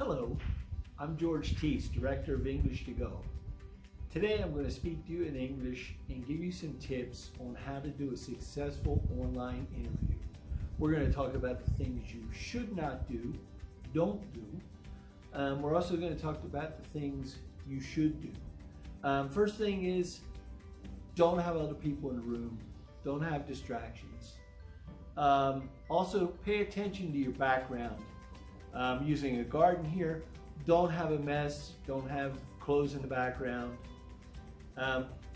Hello, I'm George Teese, Director of English to Go. Today I'm going to speak to you in English and give you some tips on how to do a successful online interview. We're going to talk about the things you should not do, don't do. We're also going to talk about the things you should do. First thing is, don't have other people in the room. Don't have distractions. Also, pay attention to your background. Using a garden here, don't have a mess, don't have clothes in the background.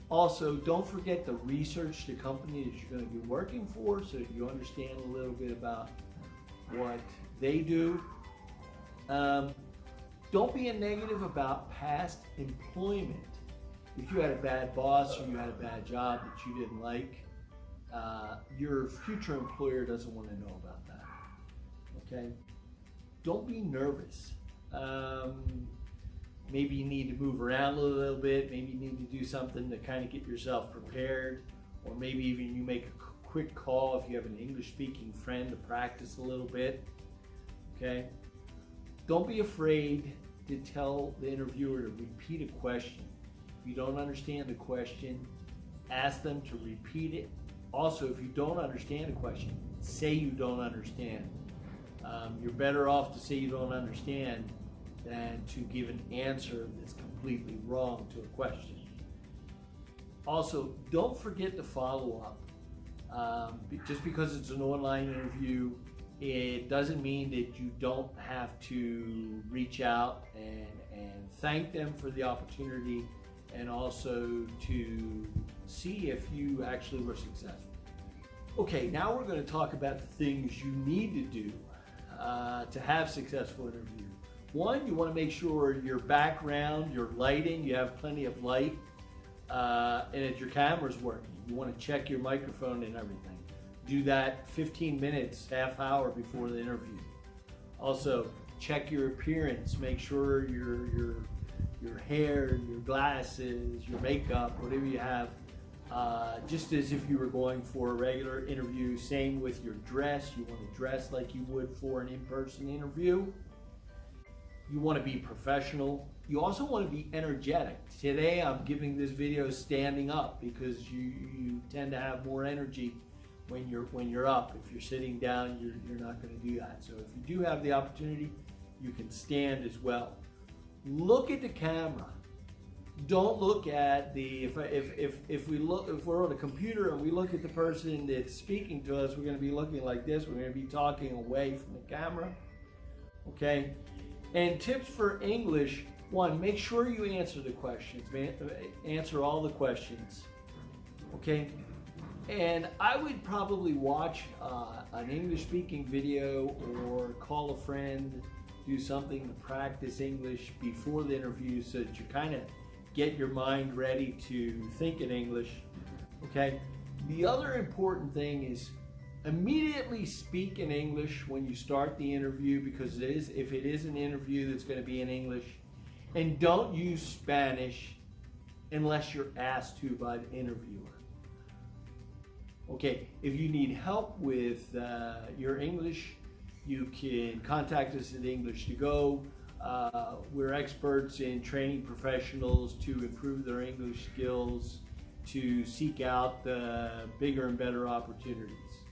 Also, don't forget to research the company that you're going to be working for so that you understand a little bit about what they do. Don't be negative about past employment. If you had a bad boss or you had a bad job that you didn't like, your future employer doesn't want to know about that. Okay? Don't be nervous. Maybe you need to move around a little bit. Maybe you need to do something to kind of get yourself prepared. Or maybe even you make a quick call if you have an English-speaking friend to practice a little bit. Okay? Don't be afraid to tell the interviewer to repeat a question. If you don't understand the question, ask them to repeat it. Also, if you don't understand a question, say you don't understand. You're better off to say you don't understand than to give an answer that's completely wrong to a question. Also, don't forget to follow up. Just because it's an online interview, it doesn't mean that you don't have to reach out and thank them for the opportunity and also to see if you actually were successful. Okay, now we're going to talk about the things you need to do to have a successful interview. One, you want to make sure your background, your lighting, you have plenty of light, and that your camera's working. You want to check your microphone and everything. Do that 15 minutes, half hour before the interview. Also, check your appearance. Make sure your hair, your glasses, your makeup, whatever you have, just as if you were going for a regular interview. Same with your dress. You want to dress like you would for an in-person interview. You want to be professional. You also want to be energetic. Today I'm giving this video standing up because you tend to have more energy when you're up. If you're sitting down, you're not going to do that. So if you do have the opportunity, you can stand as well. Look at the camera. Don't look at the, if we're on a computer and we look at the person that's speaking to us, we're going to be looking like this. We're going to be talking away from the camera. Okay? And tips for English: one, make sure you answer the questions. Answer all the questions. Okay? And I would probably watch an English-speaking video or call a friend, do something to practice English before the interview so that you kind of get your mind ready to think in English. Okay? The other important thing is immediately speak in English when you start the interview, because if it is an interview that's going to be in English. And don't use Spanish unless you're asked to by the interviewer. Okay, if you need help with your English, you can contact us at English to Go. We're experts in training professionals to improve their English skills, to seek out bigger and better opportunities.